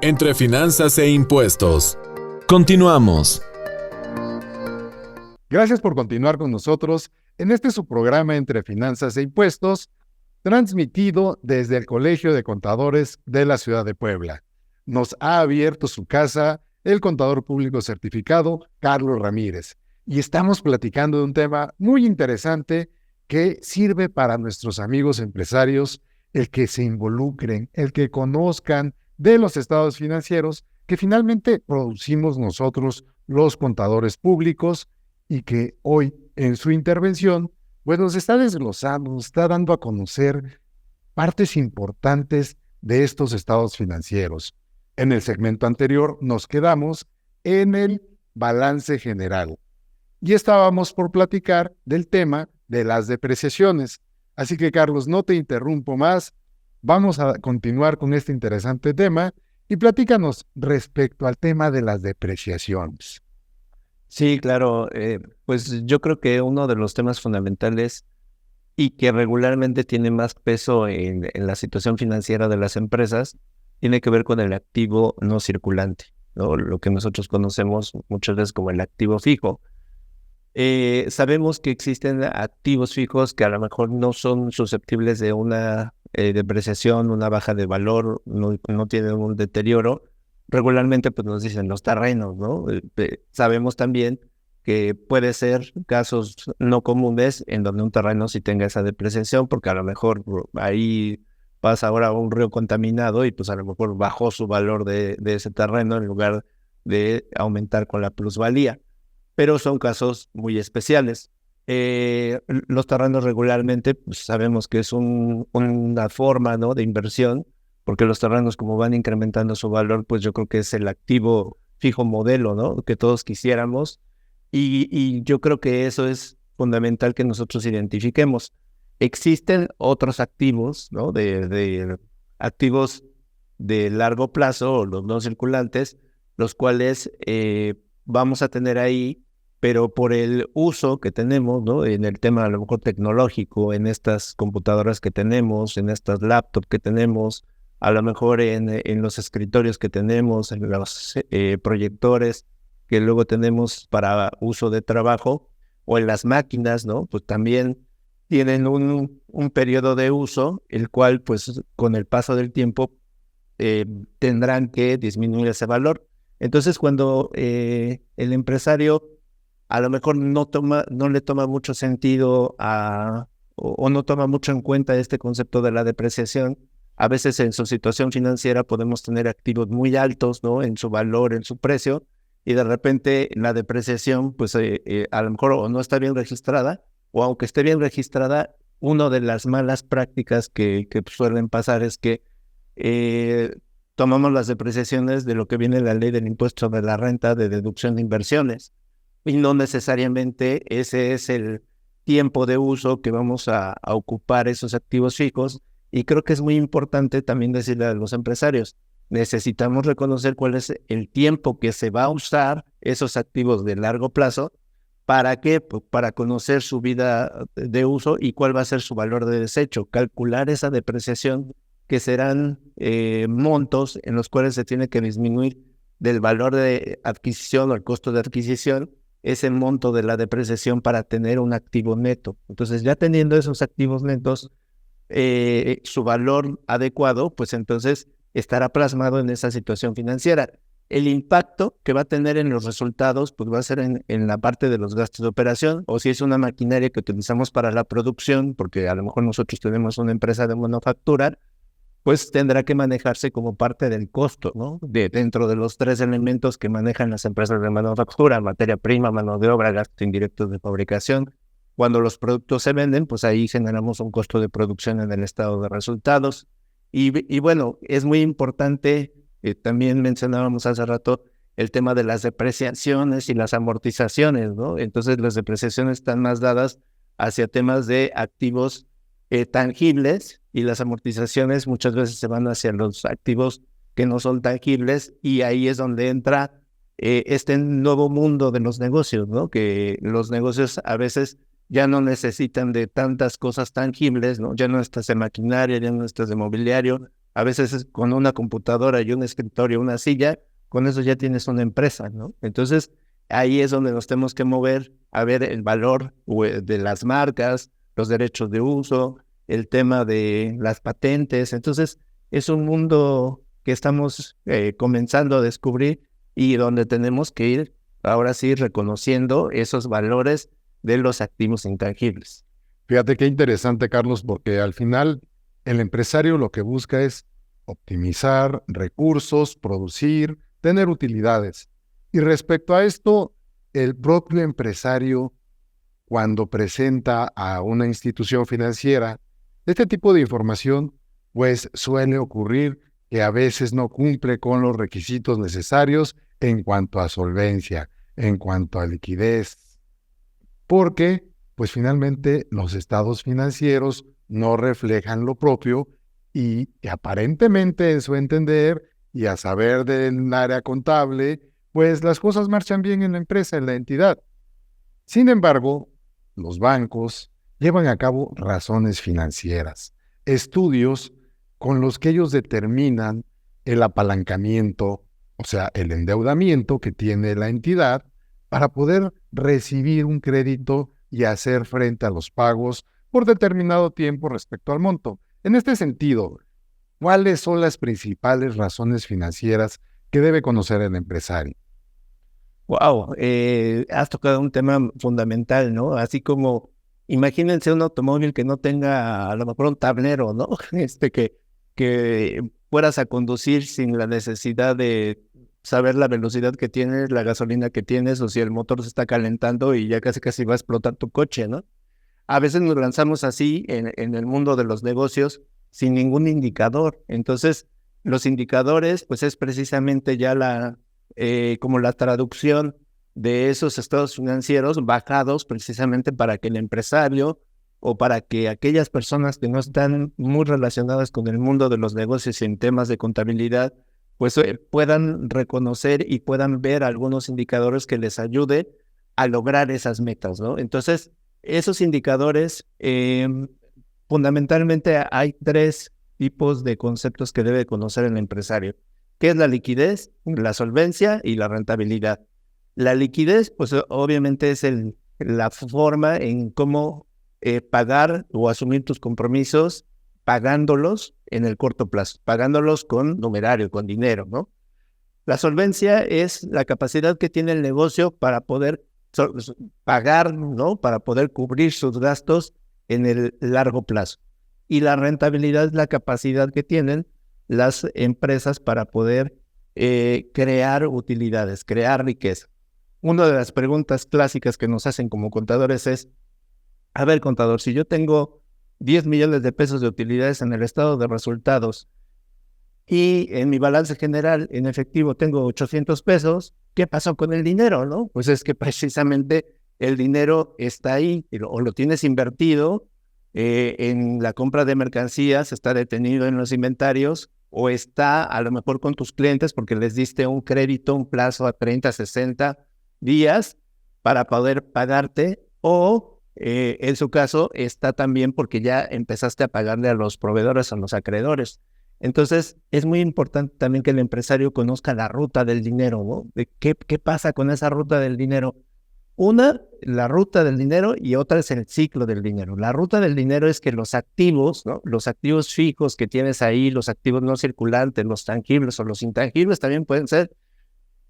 Entre finanzas e impuestos. Continuamos. Gracias por continuar con nosotros en este su programa Entre Finanzas e Impuestos, transmitido desde el Colegio de Contadores de la Ciudad de Puebla. Nos ha abierto su casa el contador público certificado Carlos Ramírez y estamos platicando de un tema muy interesante que sirve para nuestros amigos empresarios, el que se involucren, el que conozcan de los estados financieros que finalmente producimos nosotros los contadores públicos y que hoy en su intervención pues nos está desglosando, nos está dando a conocer partes importantes de estos estados financieros. En el segmento anterior nos quedamos en el balance general y estábamos por platicar del tema de las depreciaciones. Así que, Carlos, no te interrumpo más. Vamos a continuar con este interesante tema y platícanos respecto al tema de las depreciaciones. Sí, claro. Pues yo creo que uno de los temas fundamentales y que regularmente tiene más peso en la situación financiera de las empresas tiene que ver con el activo no circulante, ¿no? Lo que nosotros conocemos muchas veces como el activo fijo. Sabemos que existen activos fijos que a lo mejor no son susceptibles de una depreciación, una baja de valor, no tienen un deterioro. Regularmente pues nos dicen los terrenos, ¿no? Sabemos también que puede ser casos no comunes en donde un terreno sí tenga esa depreciación, porque a lo mejor ahí pasa ahora un río contaminado y pues a lo mejor bajó su valor de ese terreno en lugar de aumentar con la plusvalía. Pero son casos muy especiales. Los terrenos regularmente pues sabemos que es una forma, ¿no?, de inversión, porque los terrenos como van incrementando su valor, pues yo creo que es el activo fijo modelo, ¿no?, que todos quisiéramos, y yo creo que eso es fundamental que nosotros identifiquemos. Existen otros activos, ¿no?, de activos de largo plazo, o los no circulantes, los cuales vamos a tener ahí, pero por el uso que tenemos, ¿no?, en el tema a lo mejor tecnológico, en estas computadoras que tenemos, en estas laptops que tenemos, a lo mejor en los escritorios que tenemos, en los proyectores que luego tenemos para uso de trabajo, o en las máquinas, ¿no?, pues también tienen un periodo de uso, el cual pues con el paso del tiempo tendrán que disminuir ese valor. Entonces cuando el empresario a lo mejor no le toma mucho sentido o no toma mucho en cuenta este concepto de la depreciación, a veces en su situación financiera podemos tener activos muy altos, ¿no?, en su valor, en su precio, y de repente la depreciación pues a lo mejor o no está bien registrada, o aunque esté bien registrada, una de las malas prácticas que suelen pasar es que tomamos las depreciaciones de lo que viene en la ley del impuesto sobre la renta de deducción de inversiones, y no necesariamente ese es el tiempo de uso que vamos a ocupar esos activos fijos. Y creo que es muy importante también decirle a los empresarios, necesitamos reconocer cuál es el tiempo que se va a usar esos activos de largo plazo. ¿Para qué? Pues para conocer su vida de uso y cuál va a ser su valor de desecho. Calcular esa depreciación, que serán montos en los cuales se tiene que disminuir del valor de adquisición o el costo de adquisición ese monto de la depreciación para tener un activo neto. Entonces, ya teniendo esos activos netos, su valor adecuado, pues entonces estará plasmado en esa situación financiera. El impacto que va a tener en los resultados, pues va a ser en la parte de los gastos de operación, o si es una maquinaria que utilizamos para la producción, porque a lo mejor nosotros tenemos una empresa de manufactura, pues tendrá que manejarse como parte del costo, ¿no? Dentro de los 3 elementos que manejan las empresas de manufactura: materia prima, mano de obra, gastos indirectos de fabricación. Cuando los productos se venden, pues ahí generamos un costo de producción en el estado de resultados. Y bueno, es muy importante, también mencionábamos hace rato, el tema de las depreciaciones y las amortizaciones, ¿no? Entonces las depreciaciones están más dadas hacia temas de activos tangibles, y las amortizaciones muchas veces se van hacia los activos que no son tangibles, y ahí es donde entra este nuevo mundo de los negocios, ¿no? Que los negocios a veces ya no necesitan de tantas cosas tangibles, ¿no? Ya no estás de maquinaria, ya no estás de mobiliario, A veces es con una computadora y un escritorio, una silla, con eso ya tienes una empresa, ¿no? Entonces, ahí es donde nos tenemos que mover a ver el valor de las marcas, los derechos de uso, el tema de las patentes. Entonces, es un mundo que estamos comenzando a descubrir y donde tenemos que ir, ahora sí, reconociendo esos valores de los activos intangibles. Fíjate qué interesante, Carlos, porque al final el empresario lo que busca es optimizar recursos, producir, tener utilidades. Y respecto a esto, el propio empresario, cuando presenta a una institución financiera este tipo de información, pues suele ocurrir que a veces no cumple con los requisitos necesarios en cuanto a solvencia, en cuanto a liquidez, porque pues finalmente los estados financieros no reflejan lo propio y que aparentemente en su entender y a saber del área contable, pues las cosas marchan bien en la empresa, en la entidad. Sin embargo, los bancos llevan a cabo razones financieras, estudios con los que ellos determinan el apalancamiento, o sea, el endeudamiento que tiene la entidad para poder recibir un crédito y hacer frente a los pagos por determinado tiempo respecto al monto. En este sentido, ¿cuáles son las principales razones financieras que debe conocer el empresario? Wow, has tocado un tema fundamental, ¿no? Así como, imagínense un automóvil que no tenga a lo mejor un tablero, ¿no? Que fueras a conducir sin la necesidad de saber la velocidad que tienes, la gasolina que tienes, o si el motor se está calentando y ya casi va a explotar tu coche, ¿no? A veces nos lanzamos así en el mundo de los negocios sin ningún indicador. Entonces, los indicadores, pues es precisamente ya como la traducción de esos estados financieros bajados precisamente para que el empresario o para que aquellas personas que no están muy relacionadas con el mundo de los negocios en temas de contabilidad, pues puedan reconocer y puedan ver algunos indicadores que les ayude a lograr esas metas, ¿no? Entonces, esos indicadores, fundamentalmente hay 3 tipos de conceptos que debe conocer el empresario, que es la liquidez, la solvencia y la rentabilidad. La liquidez, pues obviamente es la forma en cómo pagar o asumir tus compromisos pagándolos en el corto plazo, pagándolos con numerario, con dinero, ¿no? La solvencia es la capacidad que tiene el negocio para poder pagar, ¿no? Para poder cubrir sus gastos en el largo plazo. Y la rentabilidad es la capacidad que tienen las empresas para poder crear utilidades, crear riqueza. Una de las preguntas clásicas que nos hacen como contadores es, a ver, contador, si yo tengo 10 millones de pesos de utilidades en el estado de resultados y en mi balance general en efectivo tengo 800 pesos, ¿qué pasó con el dinero, no? Pues es que precisamente el dinero está ahí o lo tienes invertido en la compra de mercancías, está detenido en los inventarios o está a lo mejor con tus clientes porque les diste un crédito, un plazo a 30, 60 días para poder pagarte o en su caso está también porque ya empezaste a pagarle a los proveedores, a los acreedores. Entonces, es muy importante también que el empresario conozca la ruta del dinero, ¿no? De ¿Qué pasa con esa ruta del dinero? Una, la ruta del dinero y otra es el ciclo del dinero. La ruta del dinero es que los activos, ¿no? Los activos fijos que tienes ahí, los activos no circulantes, los tangibles o los intangibles también pueden ser,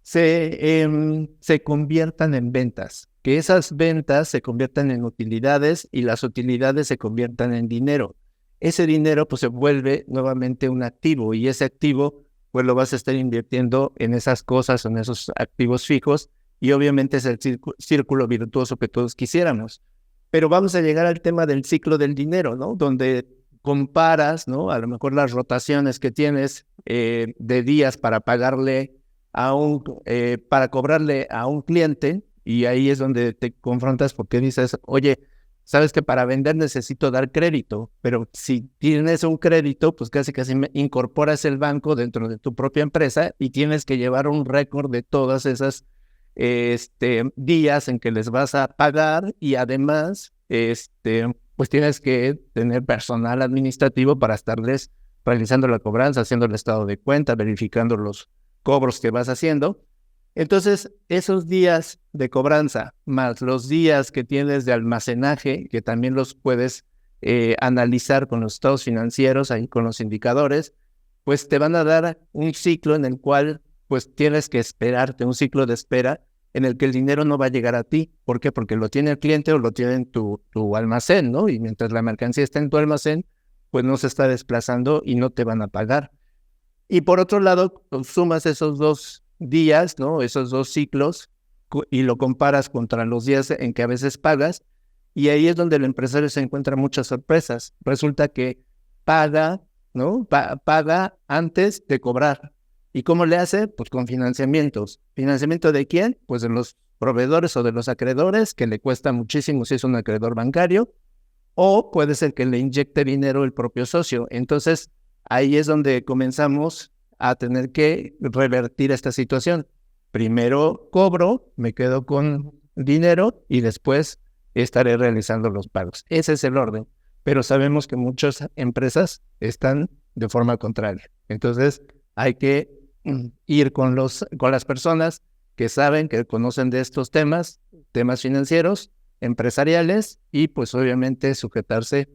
se conviertan en ventas, que esas ventas se conviertan en utilidades y las utilidades se conviertan en dinero. Ese dinero pues se vuelve nuevamente un activo y ese activo pues lo vas a estar invirtiendo en esas cosas, en esos activos fijos y obviamente es el círculo virtuoso que todos quisiéramos. Pero vamos a llegar al tema del ciclo del dinero, ¿no? Donde comparas, ¿no? A lo mejor las rotaciones que tienes de días para pagarle para cobrarle a un cliente y ahí es donde te confrontas porque dices, oye, sabes que para vender necesito dar crédito, pero si tienes un crédito, pues casi incorporas el banco dentro de tu propia empresa y tienes que llevar un récord de todas esas días en que les vas a pagar y además, pues tienes que tener personal administrativo para estarles realizando la cobranza, haciendo el estado de cuenta, verificando los cobros que vas haciendo. Entonces, esos días de cobranza más los días que tienes de almacenaje, que también los puedes analizar con los estados financieros, ahí con los indicadores, pues te van a dar un ciclo en el cual pues tienes que esperarte, un ciclo de espera en el que el dinero no va a llegar a ti. ¿Por qué? Porque lo tiene el cliente o lo tiene en tu almacén, ¿no? Y mientras la mercancía está en tu almacén, pues no se está desplazando y no te van a pagar. Y por otro lado, sumas esos 2 días, ¿no? Esos 2 ciclos y lo comparas contra los días en que a veces pagas, y ahí es donde el empresario se encuentra muchas sorpresas. Resulta que paga, ¿no? Paga antes de cobrar. ¿Y cómo le hace? Pues con financiamientos. ¿Financiamiento de quién? Pues de los proveedores o de los acreedores, que le cuesta muchísimo si es un acreedor bancario, o puede ser que le inyecte dinero el propio socio. Entonces, ahí es donde comenzamos a tener que revertir esta situación. Primero cobro, me quedo con dinero y después estaré realizando los pagos. Ese es el orden. Pero sabemos que muchas empresas están de forma contraria. Entonces, hay que ir con las personas que saben, que conocen de estos temas financieros, empresariales, y pues obviamente sujetarse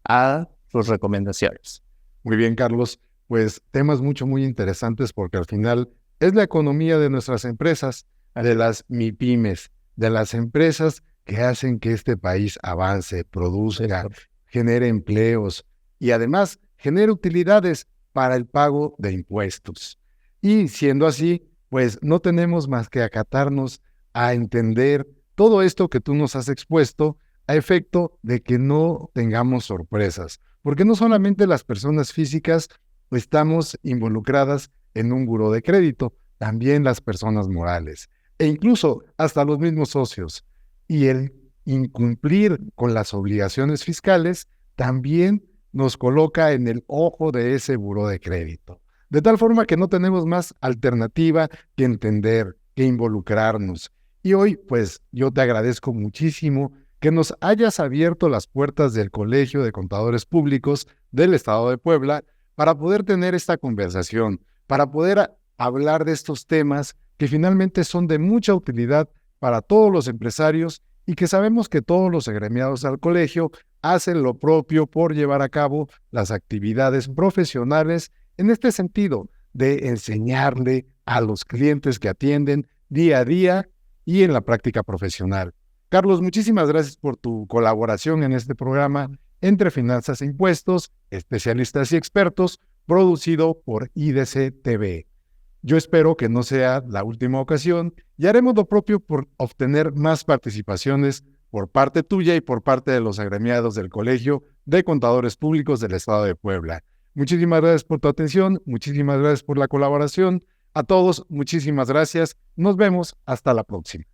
a sus recomendaciones. Muy bien, Carlos. Pues temas muy interesantes, porque al final es la economía de nuestras empresas, de las MIPYMES, de las empresas que hacen que este país avance, produzca, genere empleos y además genere utilidades para el pago de impuestos. Y siendo así, pues no tenemos más que acatarnos a entender todo esto que tú nos has expuesto, a efecto de que no tengamos sorpresas, porque no solamente las personas físicas estamos involucradas en un buró de crédito, también las personas morales, e incluso hasta los mismos socios. Y el incumplir con las obligaciones fiscales también nos coloca en el ojo de ese buró de crédito. De tal forma que no tenemos más alternativa que entender, que involucrarnos. Y hoy, pues, yo te agradezco muchísimo que nos hayas abierto las puertas del Colegio de Contadores Públicos del Estado de Puebla para poder tener esta conversación, para poder hablar de estos temas que finalmente son de mucha utilidad para todos los empresarios, y que sabemos que todos los agremiados al colegio hacen lo propio por llevar a cabo las actividades profesionales en este sentido de enseñarle a los clientes que atienden día a día y en la práctica profesional. Carlos, muchísimas gracias por tu colaboración en este programa Entre Finanzas e Impuestos, Especialistas y Expertos, producido por IDC TV. Yo espero que no sea la última ocasión y haremos lo propio por obtener más participaciones por parte tuya y por parte de los agremiados del Colegio de Contadores Públicos del Estado de Puebla. Muchísimas gracias por tu atención, muchísimas gracias por la colaboración. A todos, muchísimas gracias. Nos vemos hasta la próxima.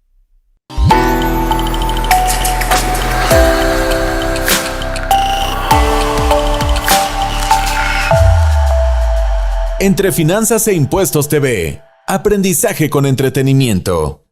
Entre Finanzas e Impuestos TV. Aprendizaje con entretenimiento.